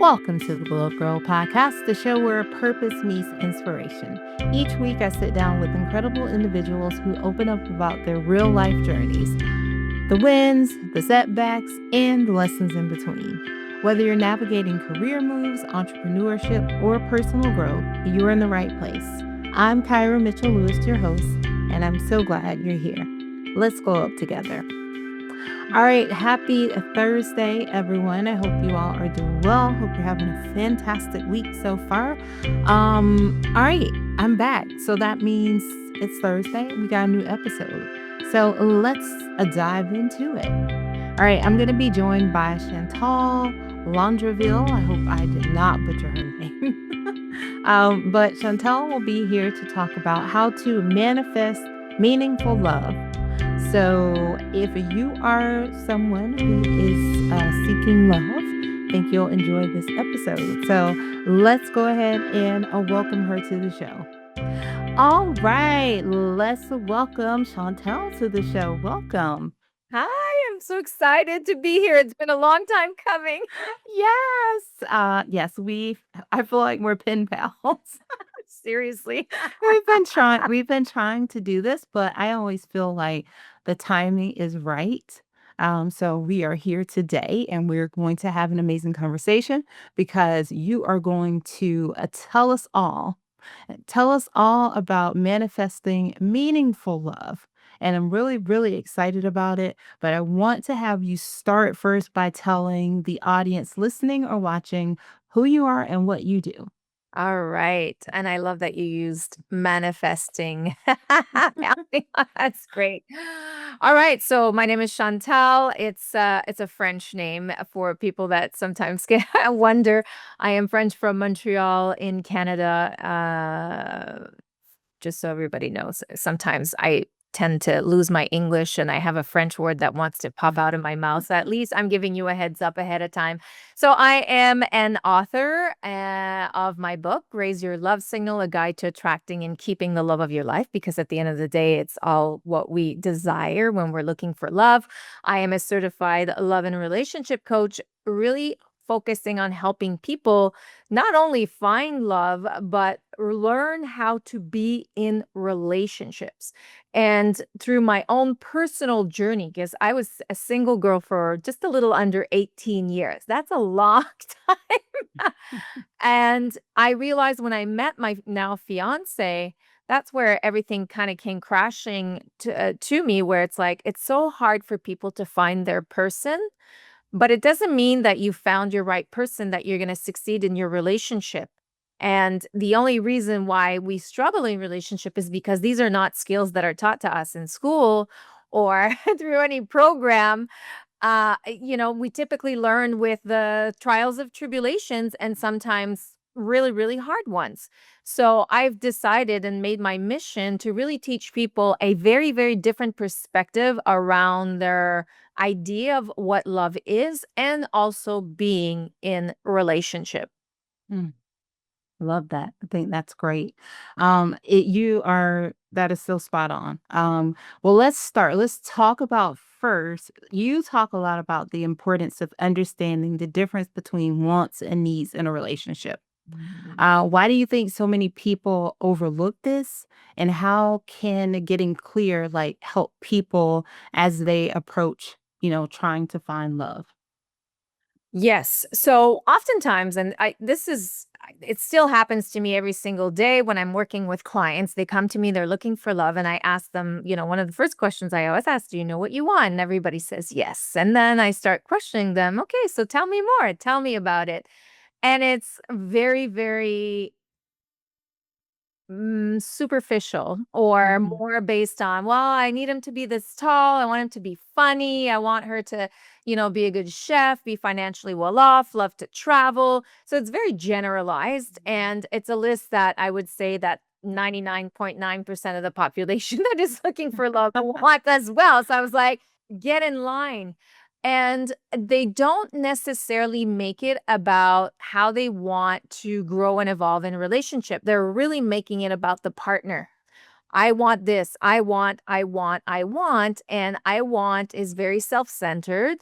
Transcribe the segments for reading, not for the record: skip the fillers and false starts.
Welcome to the Gyrl Podcast, the show where purpose meets inspiration. Each week, I sit down with incredible individuals who open up about their real life journeys, the wins, the setbacks, and the lessons in between. Whether you're navigating career moves, entrepreneurship, or personal growth, you're in the right place. I'm Kyra Mitchell-Lewis, your host, and I'm so glad you're here. Let's go up together. All right, happy Thursday, everyone. I hope you all are doing well. Hope you're having a fantastic week so far. All right, I'm back. So that means it's Thursday. We got a new episode. So let's dive into it. All right, I'm going to be joined by Chantal Landreville. I hope I did not butcher her name. But Chantal will be here to talk about how to manifest meaningful love. So if you are someone who is seeking love, I think you'll enjoy this episode. So let's go ahead and welcome her to the show. All right, let's welcome Chantal to the show. Welcome. Hi, I'm so excited to be here. It's been a long time coming. Yes. I feel like we're pen pals. Seriously. We've been trying to do this, but I always feel like the timing is right. So we are here today and we're going to have an amazing conversation because you are going to tell us all about manifesting meaningful love. And I'm really, really excited about it. But I want to have you start first by telling the audience listening or watching who you are and what you do. All right. And I love that you used manifesting. That's great. All right. So my name is Chantal. It's a French name for people that sometimes wonder. I am French from Montreal in Canada. Just so everybody knows, sometimes I tend to lose my English and I have a French word that wants to pop out of my mouth. So at least I'm giving you a heads up ahead of time. So I am an author of my book, Raise Your Love Signal, a guide to attracting and keeping the love of your life, because at the end of the day, it's all what we desire when we're looking for love. I am a certified love and relationship coach, really focusing on helping people not only find love, but learn how to be in relationships. And through my own personal journey, because I was a single girl for just a little under 18 years. That's a long time. And I realized when I met my now fiance, that's where everything kind of came crashing to me, where it's like, it's so hard for people to find their person. But it doesn't mean that you found your right person, that you're going to succeed in your relationship. And the only reason why we struggle in relationship is because these are not skills that are taught to us in school or through any program. We typically learn with the trials of tribulations and sometimes really, really hard ones. So I've decided and made my mission to really teach people a very, very different perspective around their idea of what love is and also being in relationship. Love that. I think that's great. That is so spot on. Well, let's start. Let's talk about first. You talk a lot about the importance of understanding the difference between wants and needs in a relationship. Why do you think so many people overlook this? And how can getting clear help people as they approach, trying to find love? Yes. So oftentimes, and it still happens to me every single day when I'm working with clients. They come to me, they're looking for love. And I ask them, one of the first questions I always ask, do you know what you want? And everybody says yes. And then I start questioning them. Okay, so tell me more. Tell me about it. And it's very, very superficial or more based on, well, I need him to be this tall. I want him to be funny. I want her to, be a good chef, be financially well off, love to travel. So it's very generalized. And it's a list that I would say that 99.9% of the population that is looking for love want as well. So I was like, get in line. And they don't necessarily make it about how they want to grow and evolve in a relationship. They're really making it about the partner. I want this. I want. And I want is very self-centered.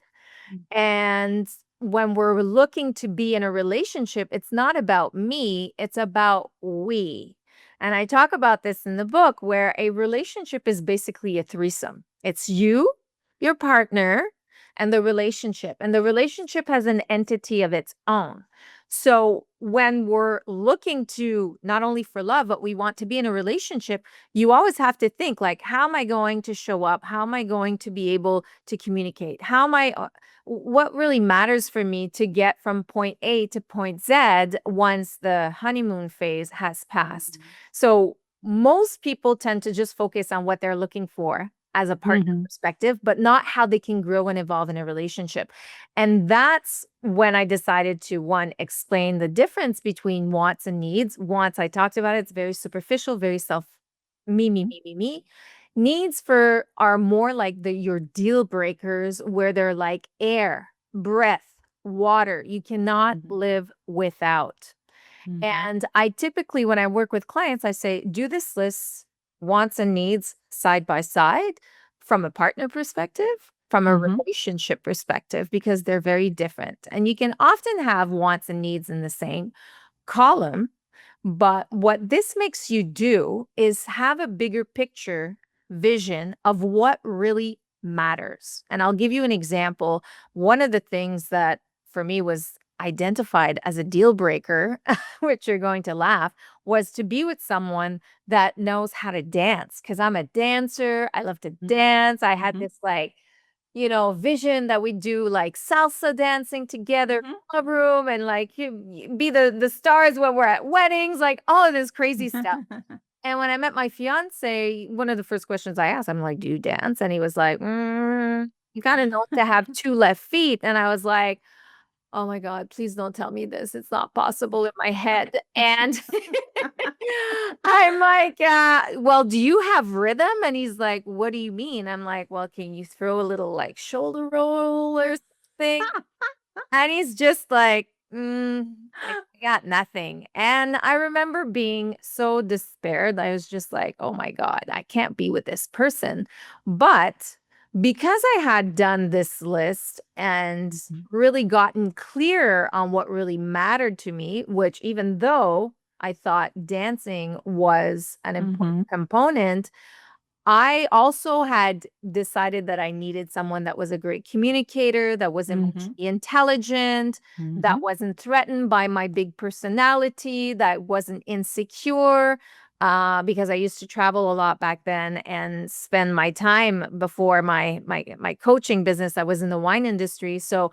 And when we're looking to be in a relationship, it's not about me, it's about we. And I talk about this in the book where a relationship is basically a threesome. It's you, your partner, and the relationship. And the relationship has an entity of its own. So when we're looking to not only for love, but we want to be in a relationship, you always have to think like, how am I going to show up? How am I going to be able to communicate? How am I, what really matters for me to get from point A to point Z once the honeymoon phase has passed? So most people tend to just focus on what they're looking for as a partner perspective, but not how they can grow and evolve in a relationship. And that's when I decided to, one, explain the difference between wants and needs. Wants, I talked about it, it's very superficial, very me. Needs are more like your deal breakers, where they're like air, breath, water. You cannot live without. And I typically, when I work with clients, I say, do this list, wants and needs, side by side, from a partner perspective, from a relationship perspective, because they're very different. And you can often have wants and needs in the same column. But what this makes you do is have a bigger picture vision of what really matters. And I'll give you an example. One of the things that for me was identified as a deal breaker, which you're going to laugh, was to be with someone that knows how to dance. Because I'm a dancer. I love to dance. I had this vision that we do like salsa dancing together in the club room, and like you be the stars when we're at weddings, like all of this crazy stuff. And when I met my fiance, one of the first questions I asked, I'm like, do you dance? And he was like, you gotta know to have two left feet. And I was like, oh my God, please don't tell me this. It's not possible in my head. And I'm like, well, do you have rhythm? And he's like, what do you mean? I'm like, well, can you throw a little like shoulder roll or something? And he's just like, I got nothing. And I remember being so despaired. I was just like, oh my God, I can't be with this person. But because I had done this list and really gotten clear on what really mattered to me, which even though I thought dancing was an important component, I also had decided that I needed someone that was a great communicator, that was emotionally intelligent, that wasn't threatened by my big personality, that wasn't insecure, because I used to travel a lot back then and spend my time before my coaching business. I was in the wine industry. So,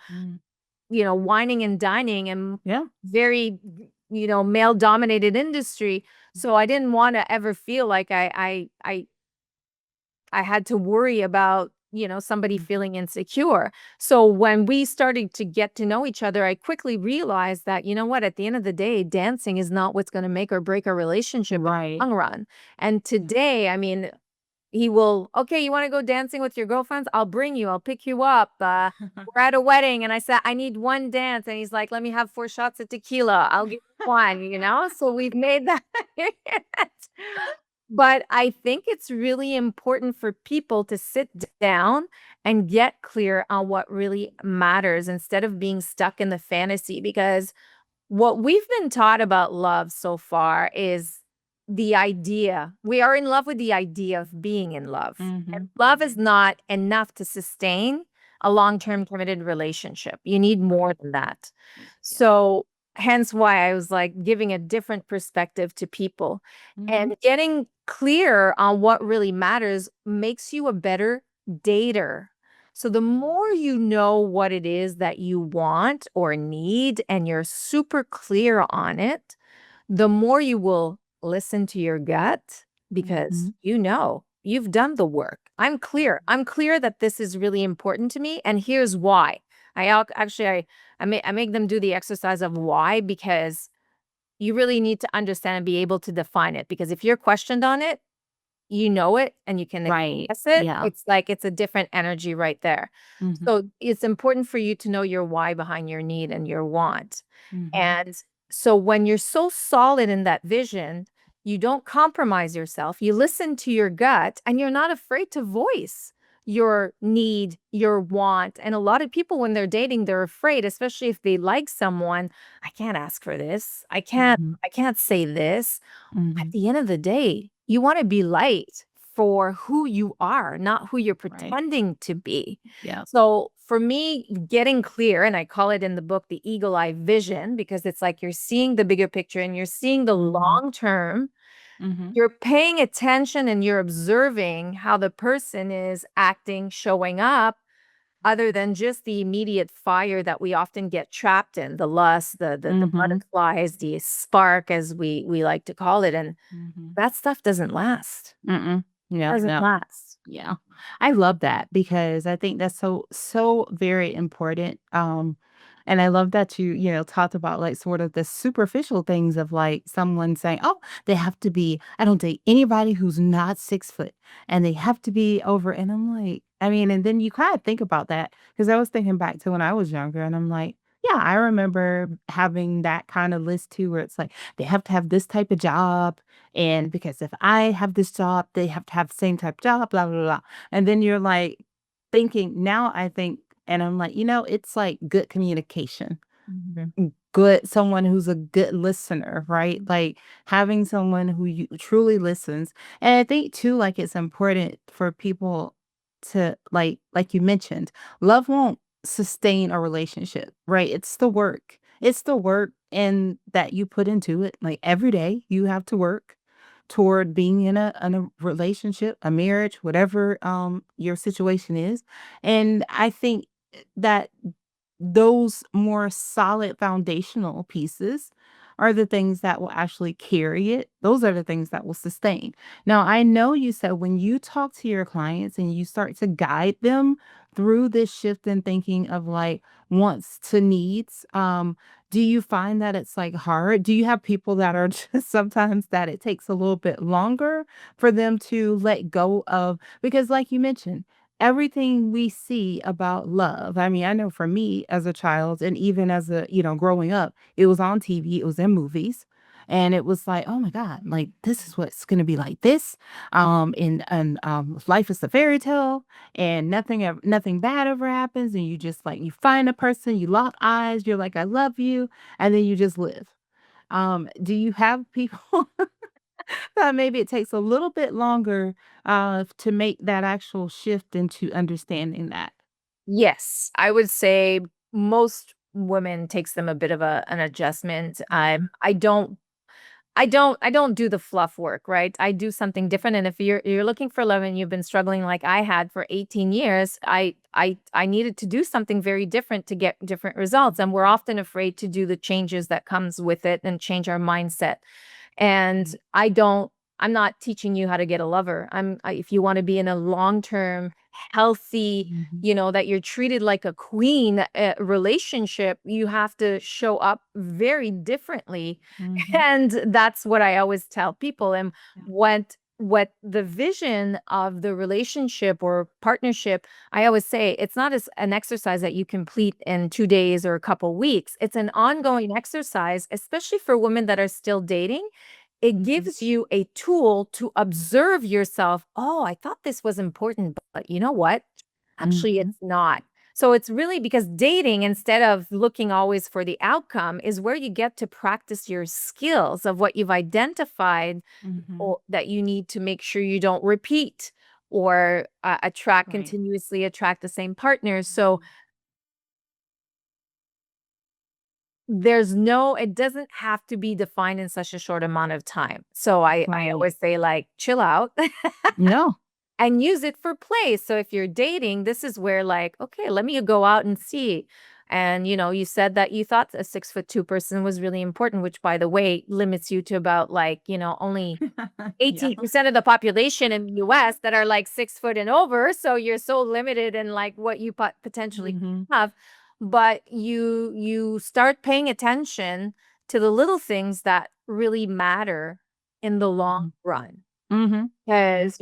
wining and dining and very, male dominated industry. So I didn't want to ever feel like I had to worry about, somebody feeling insecure. So when we started to get to know each other, I quickly realized that, you know what, at the end of the day, dancing is not what's going to make or break our relationship in the long run. And today, I mean, he will, okay, you want to go dancing with your girlfriends? I'll bring you, I'll pick you up. We're at a wedding and I said, I need one dance. And he's like, let me have 4 shots of tequila. I'll give you one, So we've made that. But I think it's really important for people to sit down and get clear on what really matters instead of being stuck in the fantasy. Because what we've been taught about love so far is the idea. We are in love with the idea of being in love. And love is not enough to sustain a long-term committed relationship. You need more than that. So hence why I was like giving a different perspective to people, and getting clear on what really matters makes you a better dater. So the more you know what it is that you want or need, and you're super clear on it, the more you will listen to your gut, because you've done the work. I'm clear. I'm clear that this is really important to me, and here's why. I make them do the exercise of why, because you really need to understand and be able to define it. Because if you're questioned on it, you know it and you can express it. It's like it's a different energy right there. So it's important for you to know your why behind your need and your want. And so when you're so solid in that vision, you don't compromise yourself. You listen to your gut and you're not afraid to voice your need, your want. And a lot of people, when they're dating, they're afraid, especially if they like someone. I can't ask for this. Mhm. I can't say this. At Mhm. the end of the day, you want to be liked for who you are, not who you're Right. pretending to be. Yeah. So for me, getting clear, and I call it in the book the eagle eye vision, because it's like you're seeing the bigger picture and you're seeing the Mhm. long term. Mhm. You're paying attention and you're observing how the person is acting, showing up, other than just the immediate fire that we often get trapped in, the lust, the Mhm. butterflies, the spark, as we like to call it. And Mhm. that stuff doesn't last. Mm-mm. Yep, Doesn't yep. last. Yeah. I love that because I think that's so very important. And I love that you talked about like sort of the superficial things of like someone saying, "Oh, they have to be I don't date anybody who's not 6 foot and they have to be over." And I'm like, I mean, and then you kind of think about that because I was thinking back to when I was younger and I'm like, yeah, I remember having that kind of list too, where it's like they have to have this type of job and because if I have this job, they have to have the same type of job, blah, blah, blah. And then you're like thinking, now I think, and I'm like, it's like good communication, Mhm. good, someone who's a good listener, right? Like having someone who you truly listens. And I think too, like it's important for people to like you mentioned, love won't sustain a relationship, right? It's the work. It's the work and that you put into it. Like every day you have to work toward being in a relationship, a marriage, whatever your situation is. And I think that those more solid foundational pieces are the things that will actually carry it. Those are the things that will sustain. Now, I know you said when you talk to your clients and you start to guide them through this shift in thinking of like wants to needs, do you find that it's like hard? Do you have people that are just sometimes that it takes a little bit longer for them to let go of? Because, like you mentioned, everything we see about love. I mean, I know for me as a child and even as growing up, it was on TV, it was in movies. And it was like, oh my God, like this is what's gonna be like this. And life is a fairy tale and nothing bad ever happens. And you just like you find a person, you lock eyes, you're like, I love you, and then you just live. Do you have people maybe it takes a little bit longer, to make that actual shift into understanding that. Yes, I would say most women takes them a bit of an adjustment. Mhm, I don't do the fluff work, right? I do something different. And if you're looking for love and you've been struggling like I had for 18 years, I needed to do something very different to get different results. And we're often afraid to do the changes that comes with it and change our mindset. And I'm not teaching you how to get a lover. If you want to be in a long-term, healthy, mhm, that you're treated like a queen relationship, you have to show up very differently. mhm, And that's what I always tell people. And yeah, what the vision of the relationship or partnership, I always say it's not as an exercise that you complete in 2 days or a couple weeks. It's an ongoing exercise, especially for women that are still dating. It mhm, gives you a tool to observe yourself. Oh, I thought this was important, but you know what? Actually, mhm, it's not. So it's really because dating, instead of looking always for the outcome, is where you get to practice your skills of what you've identified mhm, or that you need to make sure you don't repeat or right, continuously attract the same partners. So it doesn't have to be defined in such a short amount of time. So I right. always say, like, chill out No. and use it for play. So if you're dating, this is where, like, okay, let me go out and see. And you said that you thought a 6'2" person was really important, which, by the way, limits you to about, like, only Yeah. 18% of the population in the US that are like 6 foot and over. So you're so limited in like what you potentially Mhm, have. But you start paying attention to the little things that really matter in the long mhm, run. mhm, mhm, Because,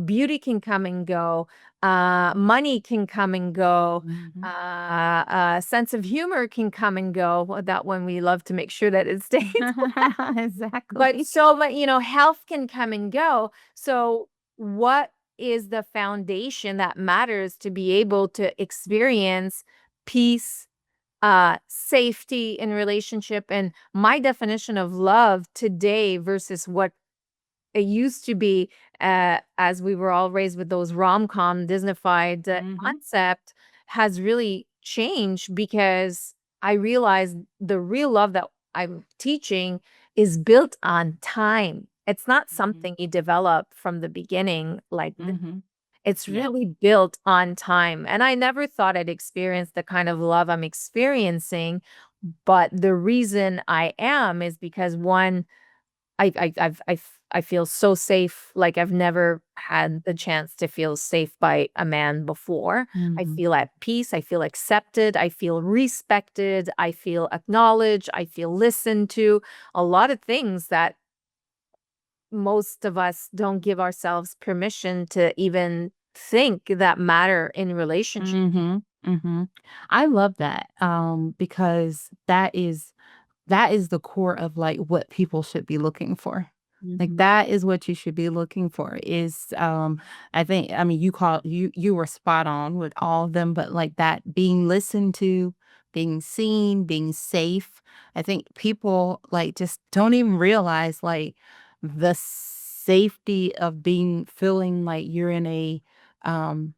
beauty can come and go, money can come and go, mhm. sense of humor can come and go. Well, that one we love to make sure that it stays. But Exactly. so, but health can come and go. So what? is the foundation that matters to be able to experience peace, safety in relationship. And my definition of love today versus what it used to be, as we were all raised with those rom-com Disneyfied Mm-hmm. concept, has really changed because I realized the real love that I'm teaching is built on time. It's not Mm-hmm. something you develop from the beginning like this. Mm-hmm. It's Yeah. really built on time. And I never thought I'd experience the kind of love I'm experiencing. But the reason I am is because one, I feel so safe, like I've never had the chance to feel safe by a man before. I Mm-hmm. feel at peace, I feel accepted, I feel respected, I feel acknowledged, I feel listened to. A lot of things that most of us don't give ourselves permission to even think that matter in relationship. Mm-hmm. Mm-hmm. I love that. Because that is the core of, like, what people should be looking for. Like, Mhm. that is what you should be looking for is, I mean, you were spot on with all of them, but, like, that being listened to, being seen, being safe. I think people, like, just don't even realize, like, the safety of feeling like you're um,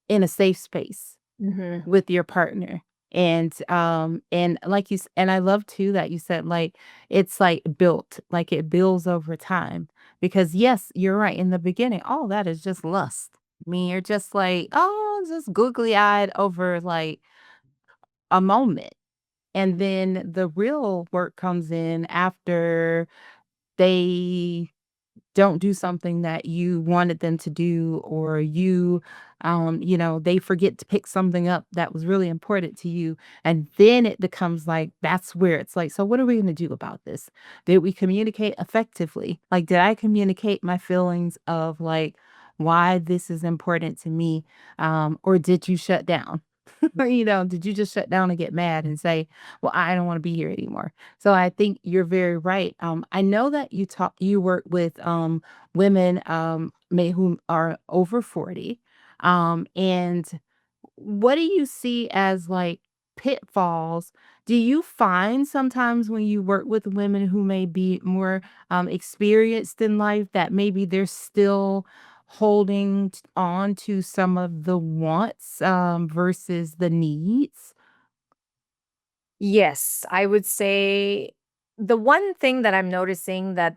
in a safe space Mhm. with your partner. And like and I love too that you said, like, it's like built, like it builds over time. Because yes, you're right. In the beginning, all that is just lust. I mean, you're just like, oh, just googly eyed over like a moment. And then the real work comes in after they don't do something that you wanted them to do, or they forget to pick something up that was really important to you. And then it becomes like, that's where it's like, so what are we going to do about this? Did we communicate effectively? Like, did I communicate my feelings of, like, why this is important to me? Or did you shut down? Or, did you just shut down and get mad and say, well, I don't want to be here anymore? So I think you're very right. I know that you work with women who are over 40. And what do you see as, like, pitfalls? Do you find sometimes when you work with women who may be more experienced in life that maybe they're still holding on to some of the wants versus the needs? Yes, I would say the one thing that I'm noticing that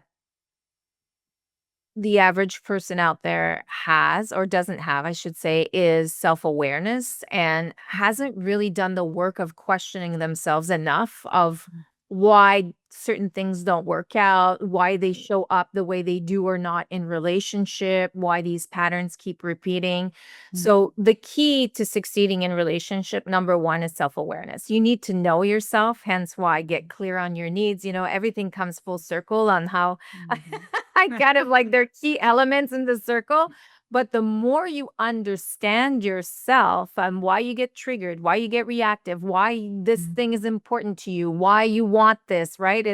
the average person out there has, or doesn't have, I should say, is self-awareness and hasn't really done the work of questioning themselves enough of why certain things don't work out, why they show up the way they do or not in relationship, why these patterns keep repeating. Mhm. So the key to succeeding in relationship, number one, is self-awareness. You need to know yourself, hence why get clear on your needs. Everything comes full circle on how Mhm. I kind of like they're key elements in the circle. But the more you understand yourself and why you get triggered, why you get reactive, why this Mhm. thing is important to you, why you want this, right?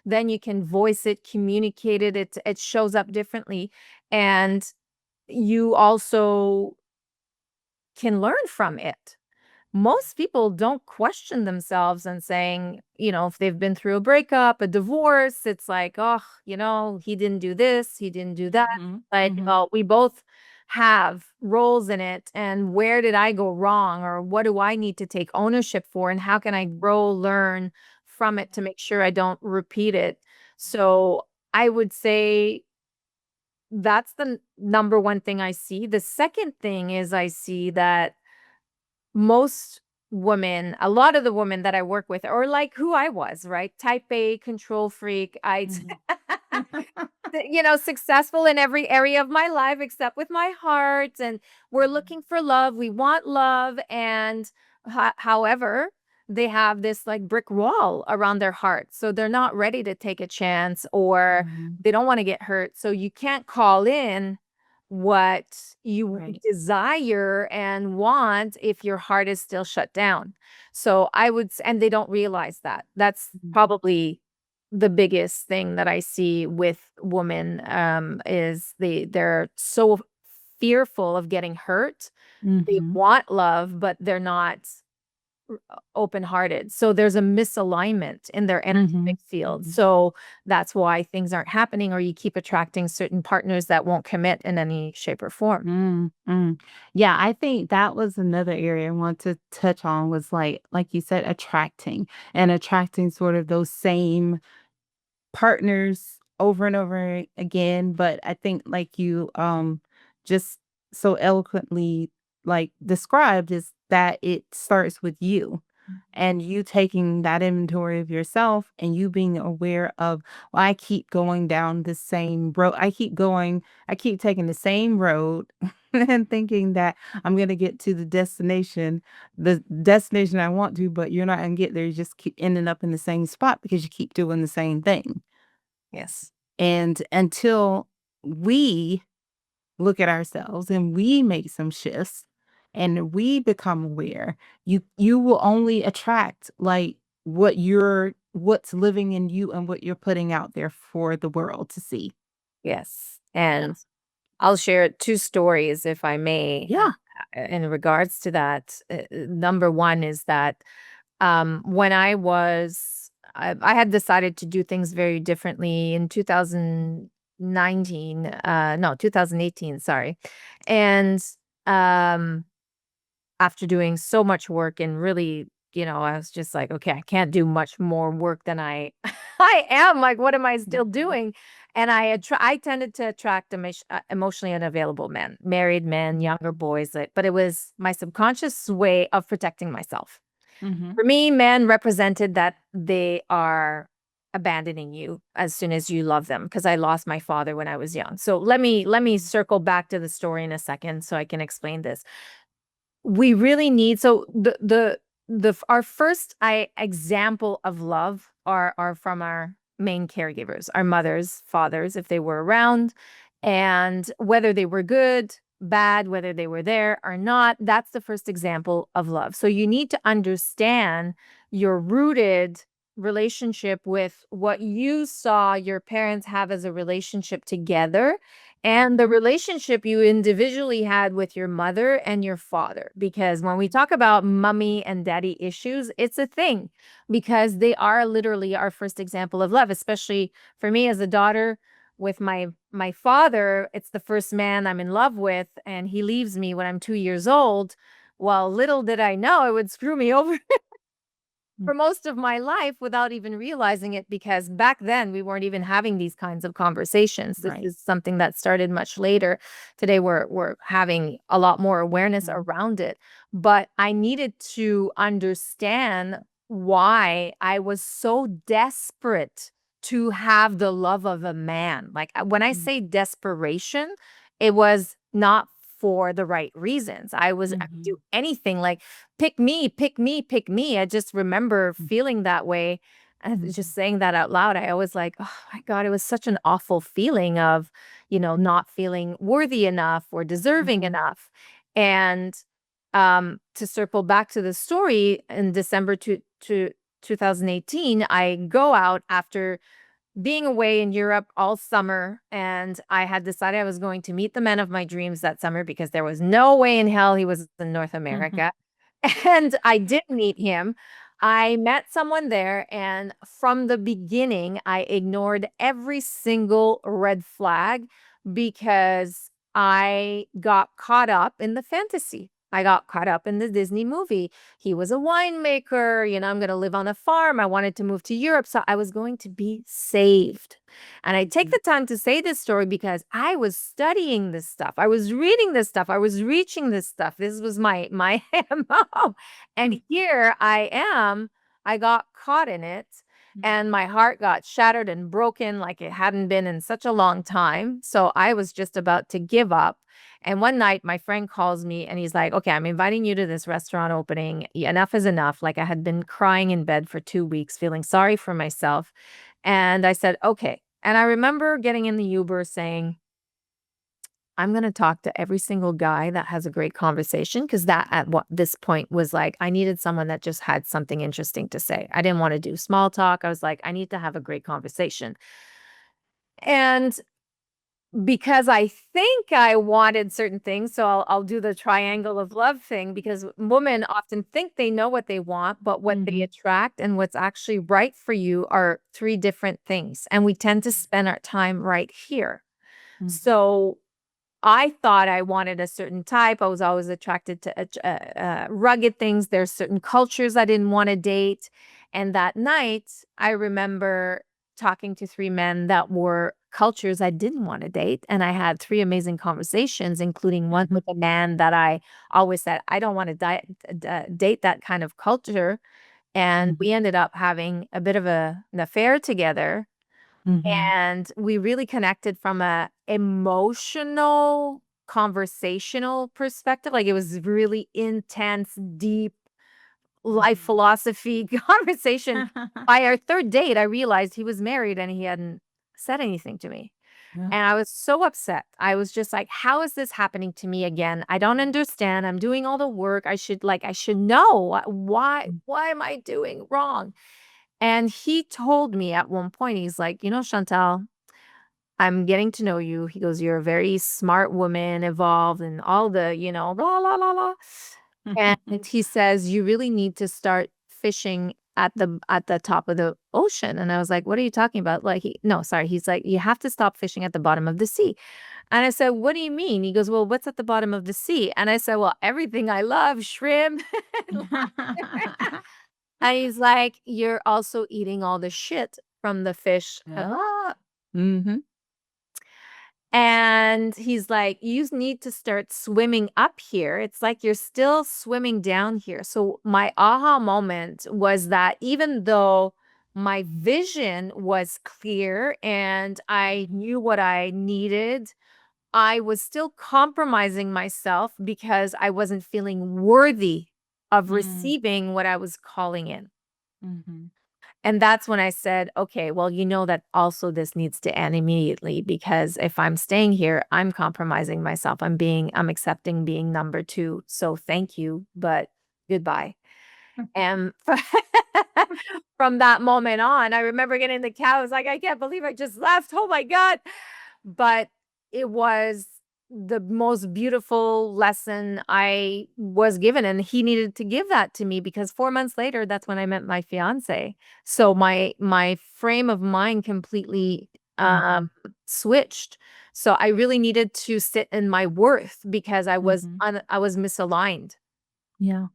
Then you can voice it, communicate it, it shows up differently. And you also can learn from it. Most people don't question themselves and saying, if they've been through a breakup, a divorce, it's like, oh, he didn't do this, he didn't do that. Mhm. Like, Mhm. well, we both have roles in it. And where did I go wrong? Or what do I need to take ownership for? And how can I grow, learn from it to make sure I don't repeat it? So I would say that's the number one thing I see. The second thing is I see that most women, a lot of the women that I work with are like who I was, right? Type A, control freak. Mhm. Successful in every area of my life except with my heart. And we're looking for love. We want love. And however, they have this like brick wall around their heart. So they're not ready to take a chance or Mhm. they don't want to get hurt. So you can't call in what you Right. desire and want if your heart is still shut down. So and they don't realize that. That's Mhm. probably the biggest thing that I see with women is they're so fearful of getting hurt. They Mhm. want love, but they're not open-hearted. So there's a misalignment in their energetic Mhm. field. Mhm. So that's why things aren't happening, or you keep attracting certain partners that won't commit in any shape or form. Mm, mm. Yeah, I think that was another area I want to touch on was like you said, attracting sort of those same partners over and over again. But I think like you just so eloquently like described is that it starts with you and you taking that inventory of yourself and you being aware of, well, I keep going down the same road. I keep taking the same road and thinking that I'm going to get to the destination I want to, but you're not going to get there. You just keep ending up in the same spot because you keep doing the same thing. Yes. And until we look at ourselves and we make some shifts and we become aware, you will only attract like what's living in you and what you're putting out there for the world to see. Yes. Yeah. And I'll share 2 stories, if I may, Yeah. in regards to that. Number 1 is that, when I had decided to do things very differently in 2019, no, 2018, sorry. And, um, after doing so much work and really, I was just like, "Okay, I can't do much more work than I I am, like, what am I still Mhm. doing?" And I tended to attract emotionally unavailable men, married men, younger boys, but it was my subconscious way of protecting myself. Mhm. For me, men represented that they are abandoning you as soon as you love them, because I lost my father when I was young. So let me circle back to the story in a second so I can explain this. We really need, so our first I example of love are from our main caregivers, our mothers, fathers, if they were around, and whether they were good, bad, whether they were there or not, that's the first example of love. So you need to understand your rooted relationship with what you saw your parents have as a relationship together, and the relationship you individually had with your mother and your father. Because when we talk about mommy and daddy issues, it's a thing, because they are literally our first example of love, especially for me as a daughter with my father. It's the first man I'm in love with, and he leaves me when I'm 2 years old. Well, little did I know it would screw me over Mm. for most of my life without even realizing it, because back then we weren't even having these kinds of conversations. This Right. is something that started much later. Today we're having a lot more awareness Mhm. around it, but I needed to understand why I was so desperate to have the love of a man. Like, when I Mm. say desperation, it was not for the right reasons. I would do Mhm. anything, like, pick me, pick me, pick me. I just remember Mm. feeling that way, and Mhm. just saying that out loud. I always like, "Oh my god," it was such an awful feeling of, not feeling worthy enough or deserving Mhm. enough. And, to circle back to the story, in December to 2018, I go out after being away in Europe all summer, and I had decided I was going to meet the man of my dreams that summer, because there was no way in hell he was in North Mhm. America. And I did meet him. I met someone there, and from the beginning, I ignored every single red flag, because I got caught up in the fantasy. I got caught up in the Disney movie. He was a winemaker, I'm gonna live on a farm. I wanted to move to Europe, so I was going to be saved. And I take Mhm. the time to say this story because I was studying this stuff. I was reading this stuff. I was reaching this stuff. This was my MO. And here I am. I got caught in it, and my heart got shattered and broken like it hadn't been in such a long time. So I was just about to give up. And one night, my friend calls me and he's like, "Okay, I'm inviting you to this restaurant opening. Enough is enough." Like, I had been crying in bed for 2 weeks, feeling sorry for myself. And I said, "Okay." And I remember getting in the Uber saying, "I'm going to talk to every single guy that has a great conversation." Because that at this point was like, I needed someone that just had something interesting to say. I didn't want to do small talk. I was like, I need to have a great conversation. And because I think I wanted certain things, so I'll do the triangle of love thing because women often think they know what they want, but what they attract and what's actually right for you are 3 different things, and we tend to spend our time right here. So I thought I wanted a certain type. I was always attracted to rugged things. There's certain cultures I didn't want to date. And that night, I remember talking to 3 men that were cultures I didn't want to date. And I had 3 amazing conversations, including one with a man that I always said, I don't want to date that kind of culture. And we ended up having a bit of an affair together, and we really connected from a emotional, conversational perspective. Like, it was really intense, deep life philosophy conversation. By our 3rd date, I realized he was married and he hadn't said anything to me. Yeah. And I was so upset. I was just like, how is this happening to me again? I don't understand. I'm doing all the work. I should know. Why am I doing wrong? And he told me at one point, he's like, Chantal, I'm getting to know you. He goes, you're a very smart woman, evolved, and all the, blah, blah, blah, blah. And he says, you really need to start fishing at the top of the ocean. And I was like, what are you talking about? Like, no, sorry. He's like, you have to stop fishing at the bottom of the sea. And I said, what do you mean? He goes, well, what's at the bottom of the sea? And I said, well, everything I love, shrimp. And he's like, you're also eating all the shit from the fish. Ah. Mhm. And he's like, you need to start swimming up here. It's like you're still swimming down here. So my aha moment was that even though my vision was clear and I knew what I needed, I was still compromising myself because I wasn't feeling worthy of receiving what I was calling in. Mhm. And that's when I said, okay, well, that also this needs to end immediately, because if I'm staying here, I'm compromising myself. I'm accepting being number 2. So thank you, but goodbye. And from that moment on, I remember getting in the cab. I was like, I can't believe I just left. Oh my God. But it was the most beautiful lesson I was given. And he needed to give that to me because 4 months later, that's when I met my fiance. So my frame of mind completely switched. So I really needed to sit in my worth because I was misaligned. Yeah.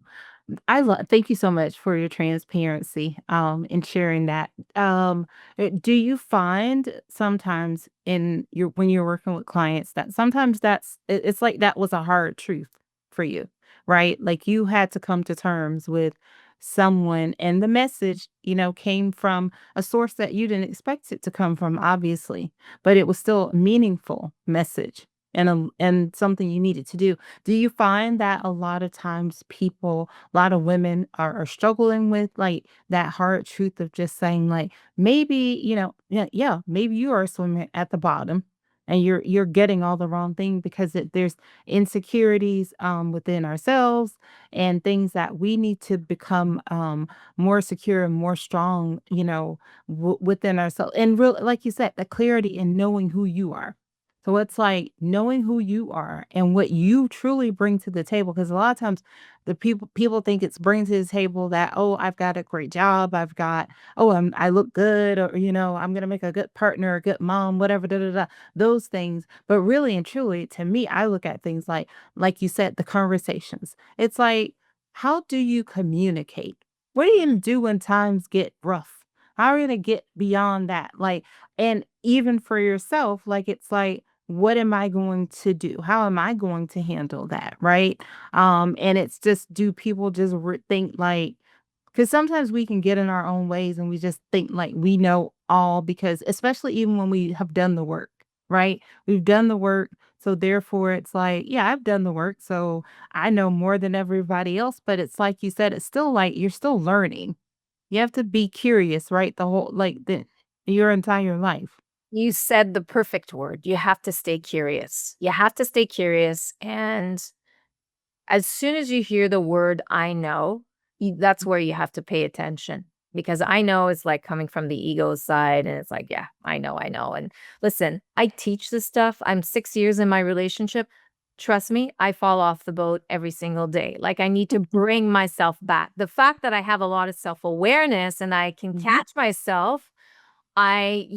Thank you so much for your transparency, and sharing that. Do you find sometimes when you're working with clients that sometimes it's like that was a hard truth for you, right? Like you had to come to terms with someone and the message, came from a source that you didn't expect it to come from, obviously, but it was still a meaningful message and something you needed to do. Do you find that a lot of times a lot of women are struggling with like that hard truth of just saying like maybe yeah, maybe you are swimming at the bottom and you're getting all the wrong thing because there's insecurities within ourselves and things that we need to become more secure and more strong, within ourselves, and real, like you said, the clarity in knowing who you are. So it's like knowing who you are and what you truly bring to the table. Because a lot of times the people think it's bringing to the table that, oh, I've got a great job, I look good, or I'm gonna make a good partner, a good mom, whatever, da da da, those things. But really and truly, to me, I look at things like you said, the conversations. It's like, how do you communicate? What are you gonna do when times get rough? How are you gonna get beyond that? Like, and even for yourself, like it's like, what am I going to do? How am I going to handle that? Right. And it's just, do people just think like, because sometimes we can get in our own ways and we just think like we know all, because especially even when we have done the work, right? We've done the work. So therefore it's like, yeah, I've done the work. So I know more than everybody else. But it's like you said, it's still like you're still learning. You have to be curious, right? Your entire life. You said the perfect word. You have to stay curious. You have to stay curious. And as soon as you hear the word I know, that's where you have to pay attention. because I know it's like coming from the ego side and it's like, yeah, I know, I know. And listen, I teach this stuff. I'm 6 years in my relationship. Trust me, I fall off the boat every single day. Like I need to bring myself back. The fact that I have a lot of self-awareness and I can Mhm. catch myself, I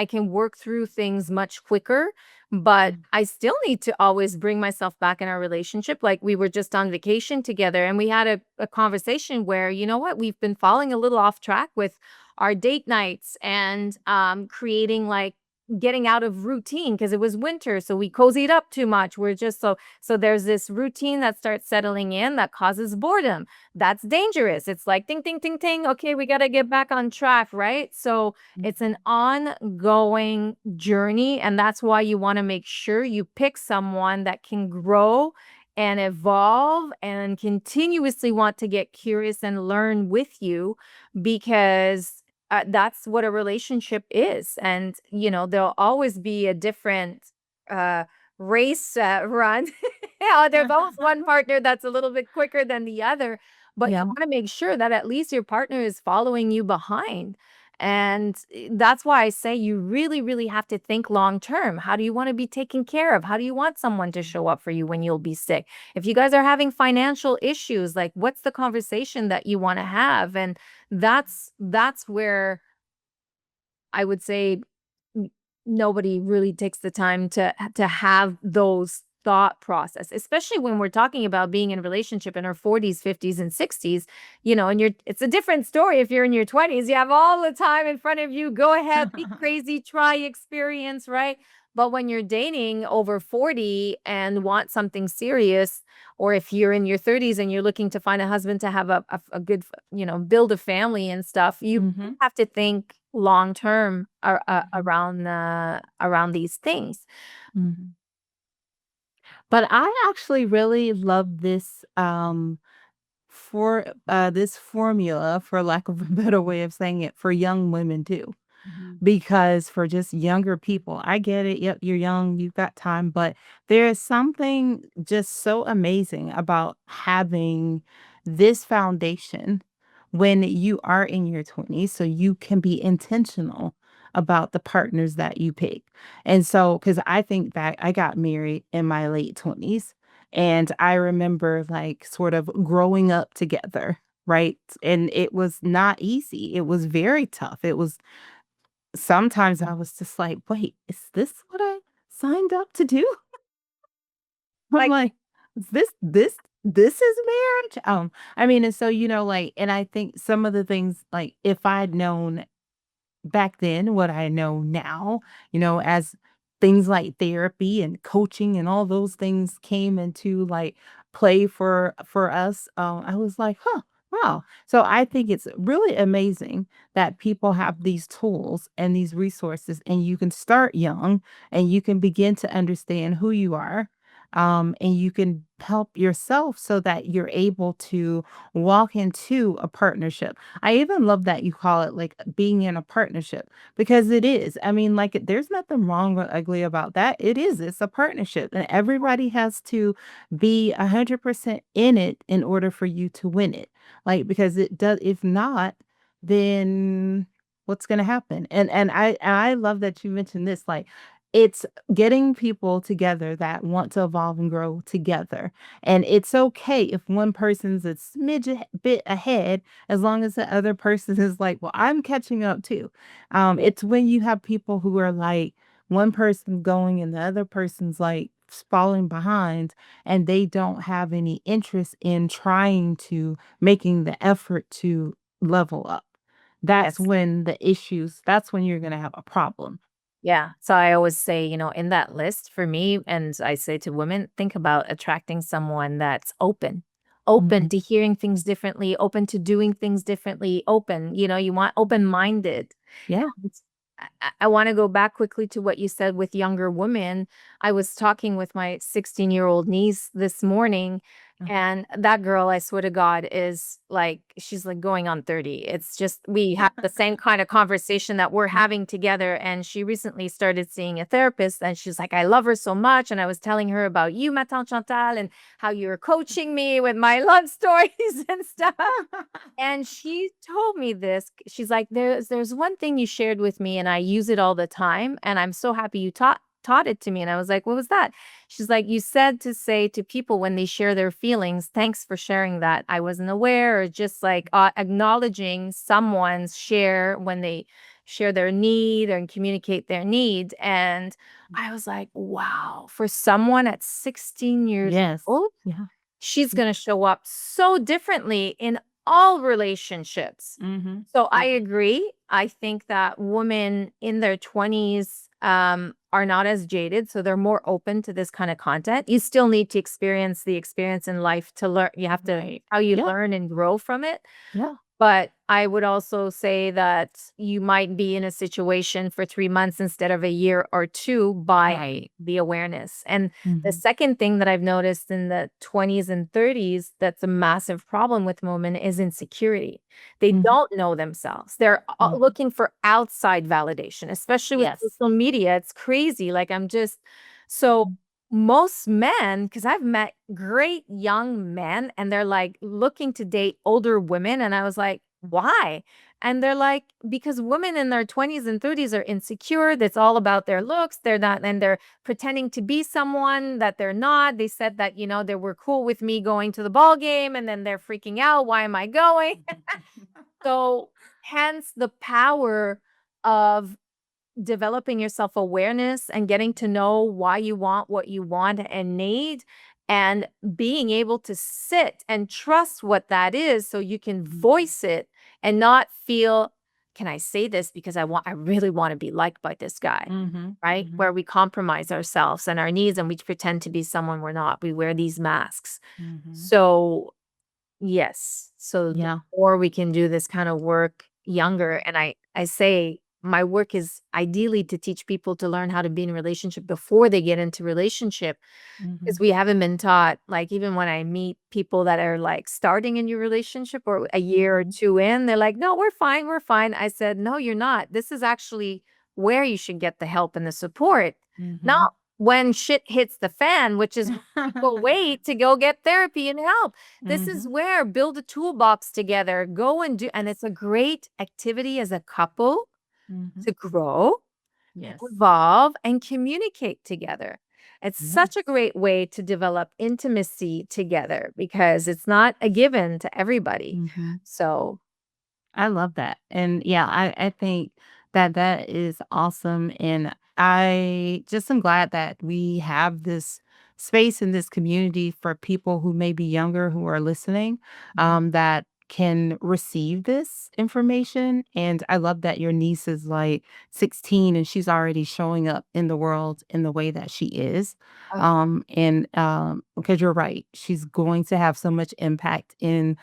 can work through things much quicker, but Mm. I still need to always bring myself back in our relationship. Like we were just on vacation together and we had a conversation where, you know what, we've been falling a little off track with our date nights and creating like getting out of routine because it was winter. So we cozied up too much. We're just so there's this routine that starts settling in that causes boredom. That's dangerous. It's like ding, ding, ding, ding. Okay, we got to get back on track, right? So it's an ongoing journey, and that's why you wanna make sure you pick someone that can grow and evolve and continuously want to get curious and learn with you because, that's what a relationship is, and, there'll always be a different, uh, race, run. Yeah, there's always one partner that's a little bit quicker than the other, but you Yeah. wanna make sure that at least your partner is following you behind. And that's why I say you really, really have to think long term. How do you want to be taken care of? How do you want someone to show up for you when you'll be sick? If you guys are having financial issues, like what's the conversation that you want to have? And that's where I would say n nobody really takes the time to have those thought process, especially when we're talking about being in a relationship in our 40s, 50s, and 60s, and it's a different story if you're in your 20s. You have all the time in front of you. Go ahead, be crazy, try, experience, right? But when you're dating over 40 and want something serious, or if you're in your 30s and you're looking to find a husband to have a good, build a family and stuff, you Mhm. have to think long term around these things. Mhm. But I actually really love this, this formula, for lack of a better way of saying it, for young women too. Mhm. Because for just younger people, I get it. Yep, you're young, you've got time, but there is something just so amazing about having this foundation when you are in your 20s so you can be intentional about the partners that you pick. And so, because I think back, I got married in my late 20s, and I remember like sort of growing up together. Right. And it was not easy. It was very tough. It was Sometimes I was just like, "Wait, is this what I signed up to do?" I'm Like, like, "Is this is marriage?" I mean, and so, like, and I think some of the things, like, if I'd known back then what I know now, as things like therapy and coaching and all those things came into like play for us, I was like, huh, wow. So I think it's really amazing that people have these tools and these resources, and you can start young and you can begin to understand who you are. And you can help yourself so that you're able to walk into a partnership. I even love that you call it like being in a partnership, because it is. I mean, like, there's nothing wrong or ugly about that. It is. It's a partnership, and everybody has to be 100% in it in order for you to win it. Like, because it does. If not, then what's going to happen? And I love that you mentioned this. Like, it's getting people together that want to evolve and grow together. And it's okay if one person's a smidge bit ahead, as long as the other person is like, well, I'm catching up too. It's when you have people who are like one person going and the other person's like falling behind, and they don't have any interest in trying to making the effort to level up. yes. That's when you're going to have a problem. Yeah. So I always say, in that list for me, and I say to women, think about attracting someone that's open Mhm. to hearing things differently, open to doing things differently, open, you want open minded. Yeah. I want to go back quickly to what you said with younger women. I was talking with my 16-year-old niece this morning, And that girl, I swear to God, is like, she's like going on 30. It's just, we have the same kind of conversation that we're having together. And she recently started seeing a therapist, and she's like, I love her so much. And I was telling her about you, ma tante Chantal, and how you were coaching me with my love stories and stuff. And she told me this. She's like, there's one thing you shared with me, and I use it all the time. And I'm so happy you taught it to me. And I was like, what was that? She's like, you said to say to people when they share their feelings, thanks for sharing that. I wasn't aware, or just like acknowledging someone's share when they share their need and communicate their need. And I was like, wow, for someone at 16 years Yes. old, Yeah. she's going to show up so differently in all relationships. Mm-hmm. So I agree. I think that women in their 20s are not as jaded, so they're more open to this kind of content. You still need to experience the experience in life to learn. You have to Right. how you Yeah. learn and grow from it. Yeah. But I would also say that you might be in a situation for 3 months instead of a year or 2 by Right. the awareness. And the Mm-hmm. second thing that I've noticed in the 20s and 30s that's a massive problem with women is insecurity. They Mhm. don't know themselves. They're Mhm. looking for outside validation, especially with Yes. social media. It's crazy. Like, I'm just so most men, because I've met great young men, and they're like looking to date older women. And I was like, why? And they're like, because women in their 20s and 30s are insecure. That's all about their looks. They're not, and they're pretending to be someone that they're not. They said that, they were cool with me going to the ball game, and then they're freaking out. Why am I going? So, hence the power of developing your self-awareness and getting to know why you want what you want and need, and being able to sit and trust what that is so you can voice it and not feel, can I say this because I really want to be liked by this guy, Mm-hmm. right? Mm-hmm. Where we compromise ourselves and our needs, and we pretend to be someone we're not. We wear these masks. Mm-hmm. So yes. So the Yeah. more we can do this kind of work younger, and I say my work is ideally to teach people to learn how to be in a relationship before they get into relationship, Mm-hmm. because we haven't been taught. Like, even when I meet people that are like starting a new relationship or a year or Mhm. 2 in, they're like, "No, we're fine, we're fine." I said, "No, you're not. This is actually where you should get the help and the support, Mm-hmm. not when shit hits the fan, which is people wait to go get therapy and help. This is Mm-hmm. where build a toolbox together, go and do, and it's a great activity as a couple Mm-hmm. to grow, Yes. evolve, and communicate together. It's such a Yes. great way to develop intimacy together because it's not a given to everybody. Mm-hmm. So, I love that. And yeah, I think that that is awesome. And I just am glad that we have this space in this community for people who may be younger who are listening, that can receive this information. And I love that your niece is like 16 and she's already showing up in the world in the way that she is. uh, Because you're right, she's going to have so much impact in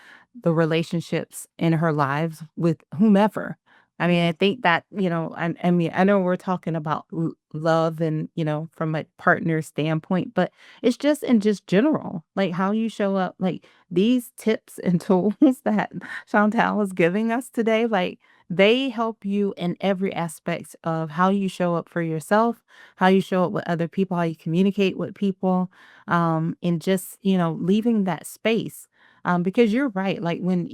the relationships in her lives with whomever. I mean, I think that, I mean, I know we're talking about love and, from a partner standpoint, but it's just in just general, like how you show up, like these tips and tools that Chantal is giving us today, like they help you in every aspect of how you show up for yourself, how you show up with other people, how you communicate with people, and just, leaving that space, because you're right. Like when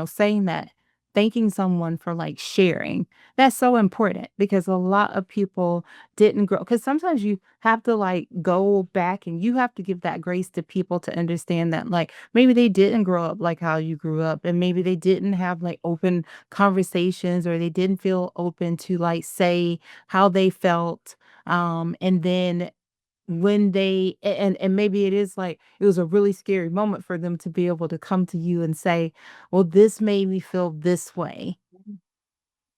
saying that, thanking someone for like sharing, that's so important because a lot of people didn't grow. Because sometimes you have to like go back and you have to give that grace to people to understand that like maybe they didn't grow up like how you grew up, and maybe they didn't have like open conversations, or they didn't feel open to like say how they felt. And then when they and maybe it is like it was a really scary moment for them to be able to come to you and say, well, this made me feel this way.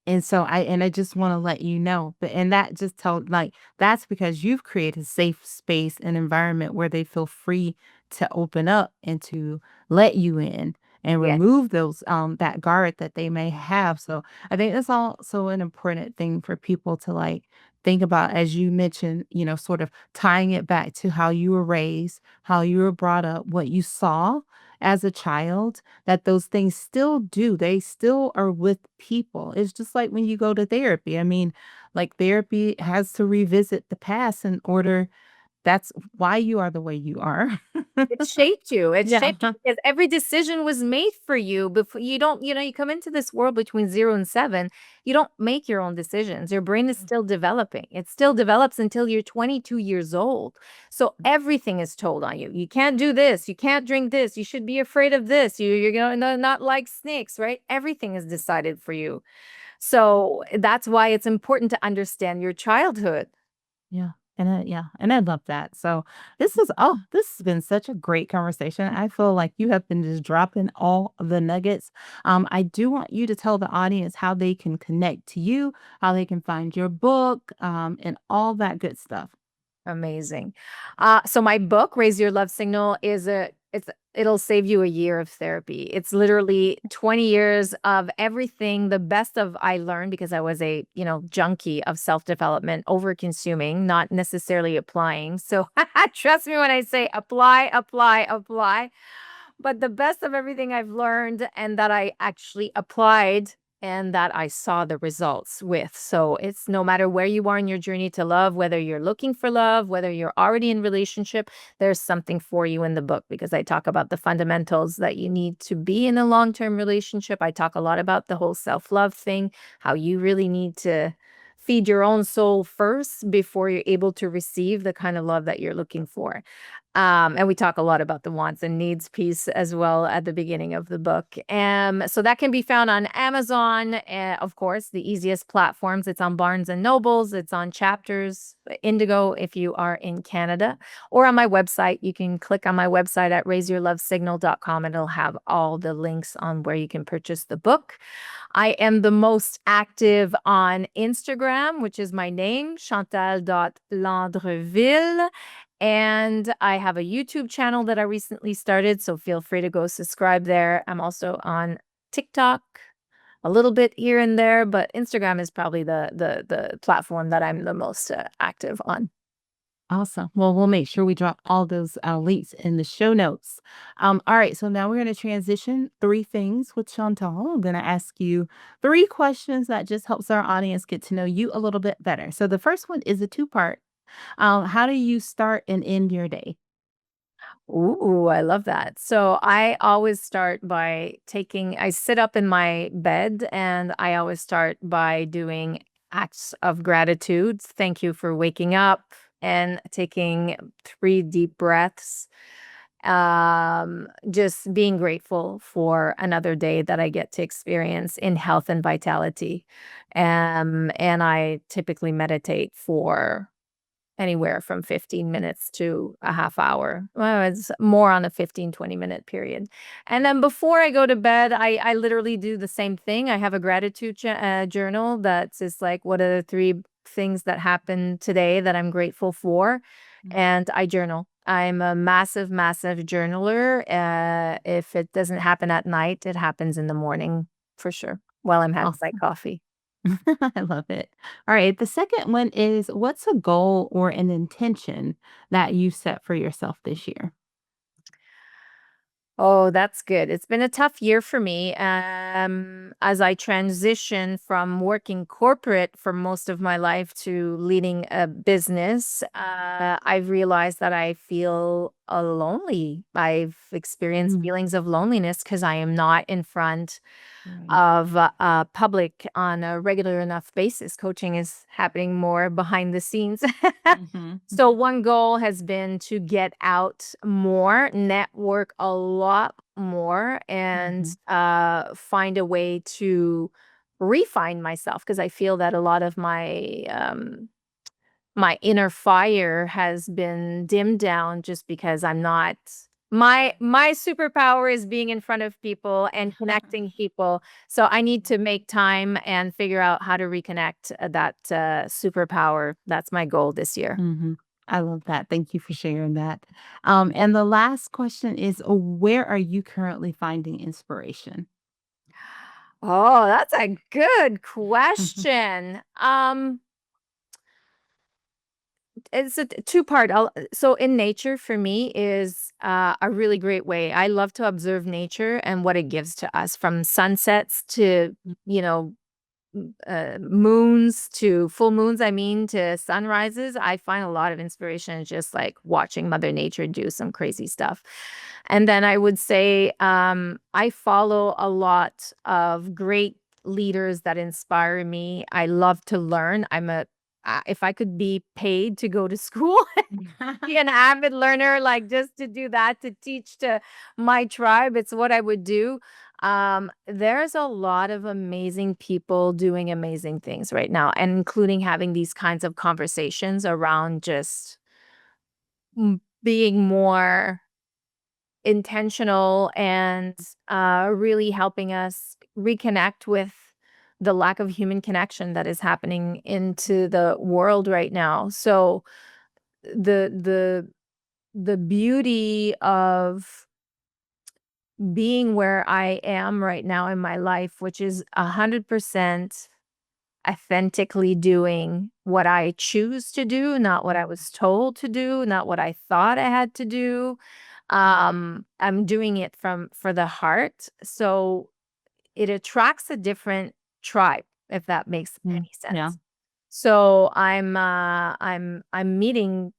And so I just want to let you know, but and that just tell like that's because you've created a safe space and environment where they feel free to open up and to let you in. and Yeah. remove those that guard that they may have. So I think that's also an important thing for people to like think about, as you mentioned, sort of tying it back to how you were raised, how you were brought up, what you saw as a child, that those things still do. They still are with people. It's just like when you go to therapy. I mean, like therapy has to revisit the past in order. That's why you are the way you are. It shaped you. It Yeah. shaped you because every decision was made for you before you don't, you come into this world between 0 and 7. You don't make your own decisions. Your brain is still developing. It still develops until you're 22 years old. So everything is told on you. You can't do this. You can't drink this. You should be afraid of this. You're gonna not like snakes, right? Everything is decided for you. So that's why it's important to understand your childhood. Yeah. And I love that. So this has been such a great conversation. I feel like you have been just dropping all of the nuggets. I do want you to tell the audience how they can connect to you, how they can find your book, and all that good stuff. Amazing. So my book, Raise Your Love Signal, it'll save you a year of therapy. It's literally 20 years of everything, the best of I learned because I was a, junkie of self-development, over consuming, not necessarily applying. So trust me when I say apply, apply, apply. But the best of everything I've learned and that I actually applied and that I saw the results with. So it's no matter where you are in your journey to love, whether you're looking for love, whether you're already in relationship, there's something for you in the book because I talk about the fundamentals that you need to be in a long-term relationship. I talk a lot about the whole self-love thing, how you really need to feed your own soul first before you're able to receive the kind of love that you're looking for. And we talk a lot about the wants and needs piece as well at the beginning of the book. So that can be found on Amazon, of course, the easiest platforms. It's on Barnes and Nobles, it's on Chapters, Indigo if you are in Canada, or on my website. You can click on my website at raiseyourlovesignal.com and it'll have all the links on where you can purchase the book. I am the most active on Instagram, which is my name, Chantal.Landreville. And I have a YouTube channel that I recently started, so feel free to go subscribe there. I'm also on TikTok, a little bit here and there, but Instagram is probably the platform that I'm the most active on. Awesome. Well, we'll make sure we drop all those links in the show notes. All right. So now we're going to transition three things with Chantal. I'm going to ask you three questions that just helps our audience get to know you a little bit better. So the first one is a two-part. How do you start and end your day? Ooh, I love that. So I always start by I sit up in my bed and I always start by doing acts of gratitude. Thank you for waking up and taking 3 deep breaths. Just being grateful for another day that I get to experience in health and vitality. And I typically meditate for anywhere from 15 minutes to a half hour. Well, it's more on a 15-20 minute period. And then before I go to bed, I literally do the same thing. I have a gratitude journal that's just like, what are the 3 things that happened today that I'm grateful for? And I journal. I'm a massive, massive journaler. If it doesn't happen at night, it happens in the morning for sure while I'm having my Awesome. coffee. I love it. All right. The second one is, what's a goal or an intention that you set for yourself this year? Oh, that's good. It's been a tough year for me. As I transition from working corporate for most of my life to leading a business, I've realized that I feel lonely. I've experienced Mm, feelings of loneliness because I am not in front right. of public on a regular enough basis. Coaching is happening more behind the scenes. Mhm. So one goal has been to get out more, network a lot more, and Mhm. find a way to refine myself because I feel that a lot of my inner fire has been dimmed down just because I'm not my superpower is being in front of people and connecting people. So I need to make time and figure out how to reconnect that superpower. That's my goal this year. Mhm. I love that. Thank you for sharing that. And the last question is, where are you currently finding inspiration? Oh, that's a good question. It's a two-part. So in nature for me is a really great way. I love to observe nature and what it gives to us, from sunsets to, you know, moons to full moons, I mean, to sunrises. I find a lot of inspiration in just like watching Mother Nature do some crazy stuff. And then I would say I follow a lot of great leaders that inspire me. I love to learn. If I could be paid to go to school, be an avid learner, like just to do that, to teach to my tribe, it's what I would do. There's a lot of amazing people doing amazing things right now, and including having these kinds of conversations around just being more intentional and really helping us reconnect with the lack of human connection that is happening into the world right now. So the the beauty of being where I am right now in my life, which is 100% authentically doing what I choose to do, not what I was told to do, not what I thought I had to do. I'm doing it from for the heart. So it attracts a different tribe, if that makes Mm, any yeah. sense. So I'm meeting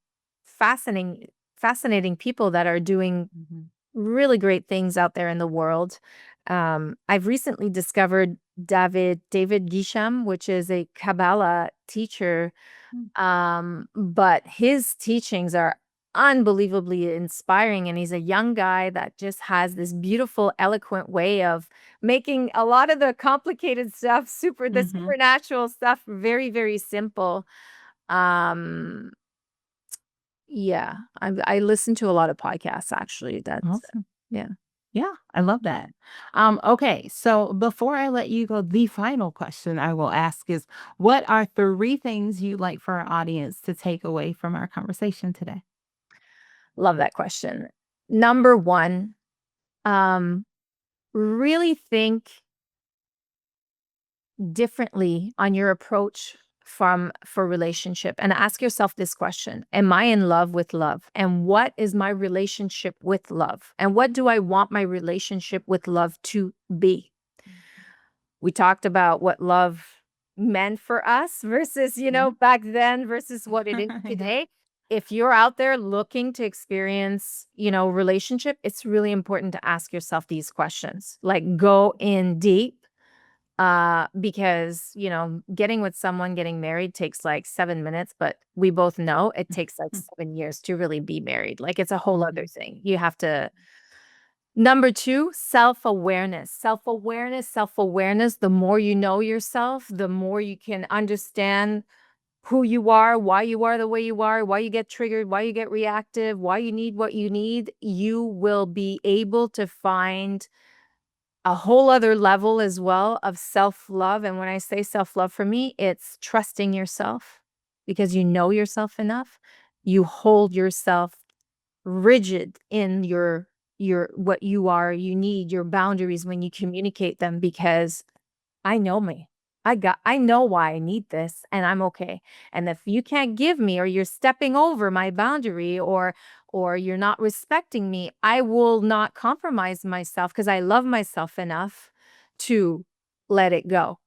fascinating people that are doing Mhm. really great things out there in the world. I've recently discovered David Gisham, which is a Kabbalah teacher, Mm. but his teachings are unbelievably inspiring, and he's a young guy that just has this beautiful, eloquent way of making a lot of the complicated stuff, the Mhm. supernatural stuff, very, very simple. Um, yeah, I listen to a lot of podcasts actually. That's Awesome. yeah. Yeah, I love that. Okay, so before I let you go, the final question I will ask is, what are three things you'd like for our audience to take away from our conversation today? Love that question. Number 1, um, really think differently on your approach for relationship, and ask yourself this question: am I in love with love? And what is my relationship with love? And what do I want my relationship with love to be? We talked about what love meant for us versus, Yeah. back then versus what it is Yeah. today. If you're out there looking to experience, relationship, it's really important to ask yourself these questions. Like, go in deep, because, getting with someone, getting married takes like 7 minutes, but we both know it takes like 7 years to really be married. Like, it's a whole other Mhm. thing. You have to. Number 2, self-awareness. Self-awareness, self-awareness. The more you know yourself, the more you can understand who you are, why you are the way you are, why you get triggered, why you get reactive, why you need what you need. You will be able to find a whole other level as well of self-love. And when I say self-love, for me, it's trusting yourself because you know yourself enough. You hold yourself rigid in your what you need, your boundaries when you communicate them, because I know me. I know why I need this, and I'm okay. And if you can't give me, or you're stepping over my boundary, or you're not respecting me, I will not compromise myself because I love myself enough to let it go.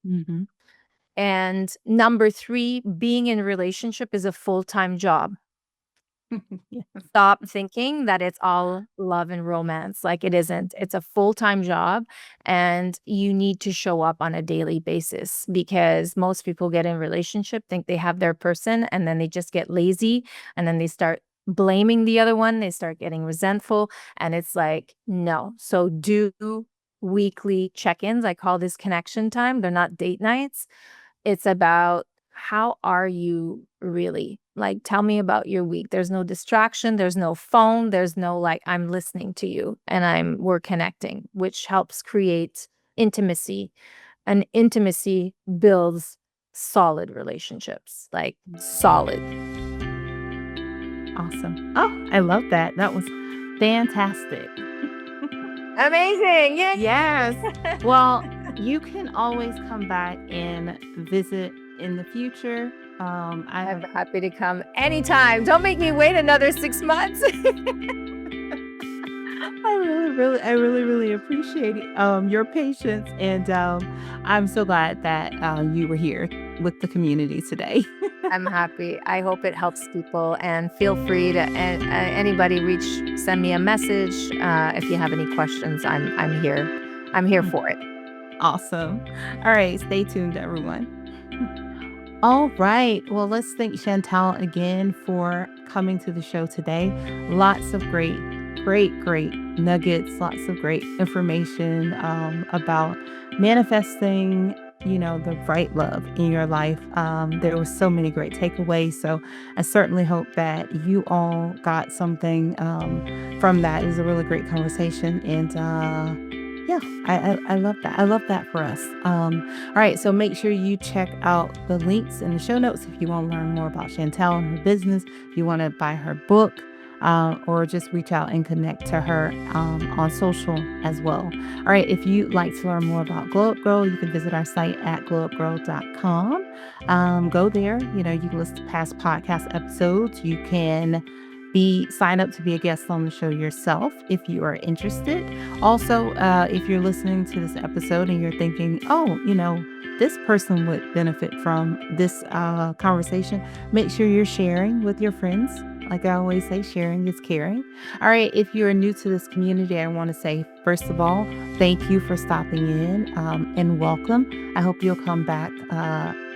Mhm. And number 3, being in a relationship is a full-time job. Yes. Stop thinking that it's all love and romance. Like, it isn't. It's a full-time job, and you need to show up on a daily basis, because most people get in relationship, think they have their person, and then they just get lazy, and then they start blaming the other one. They start getting resentful, and it's like, no. So do weekly check-ins. I call this connection time. They're not date nights. It's about, how are you really? Like, tell me about your week. There's no distraction, there's no phone, there's no, like, I'm listening to you and we're connecting, which helps create intimacy. And intimacy builds solid relationships, like solid. Awesome. Oh, I love that. That was fantastic. Amazing. Yay. Yes. Well, you can always come back and visit in the future. I I'm have happy to come anytime. Don't make me wait another 6 months. I really appreciate your patience, and I'm so glad that you were here with the community today. I'm happy. I hope it helps people, and feel free to anybody send me a message if you have any questions. I'm here. I'm here for it. Awesome. All right, stay tuned, everyone. All right. Well, let's thank Chantal again for coming to the show today. Lots of great nuggets, lots of great information about manifesting, the right love in your life. There was so many great takeaways. So I certainly hope that you all got something from that. It was a really great conversation. And yeah, I love that. I love that for us. All right. So make sure you check out the links in the show notes if you want to learn more about Chantal and her business, if you want to buy her book, or just reach out and connect to her on social as well. All right. If you'd like to learn more about Glow Up Girl, you can visit our site at glowupgirl.com. Go there. You can listen to past podcast episodes. You can sign up to be a guest on the show yourself if you are interested. Also, if you're listening to this episode and you're thinking, oh, this person would benefit from this conversation, make sure you're sharing with your friends. Like I always say, sharing is caring. All right. If you're new to this community, I want to say, first of all, thank you for stopping in and welcome. I hope you'll come back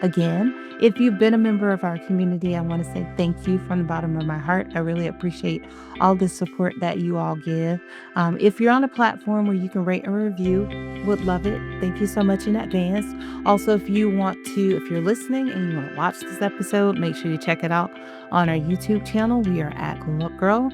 again. If you've been a member of our community, I want to say thank you from the bottom of my heart. I really appreciate all the support that you all give. If you're on a platform where you can rate a review, would love it. Thank you so much in advance. Also, if you're listening and you want to watch this episode, make sure you check it out on our YouTube channel. We are at Glow Up Girl.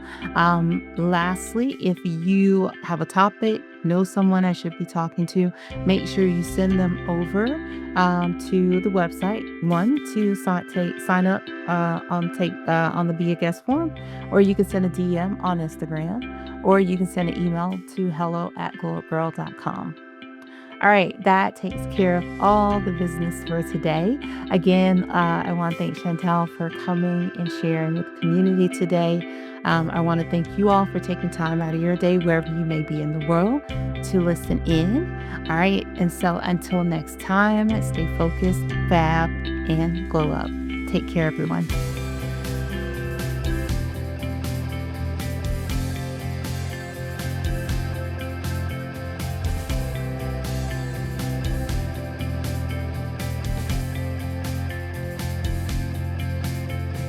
Lastly, if you have a topic, know someone I should be talking to, make sure you send them over to the website, one, to sign up on the Be a Guest form, or you can send a DM on Instagram, or you can send an email to hello@glowupgirl.com. All right, that takes care of all the business for today. Again, I want to thank Chantal for coming and sharing with the community today. I want to thank you all for taking time out of your day, wherever you may be in the world, to listen in. All right, and so until next time, stay focused, fab, and glow up. Take care, everyone.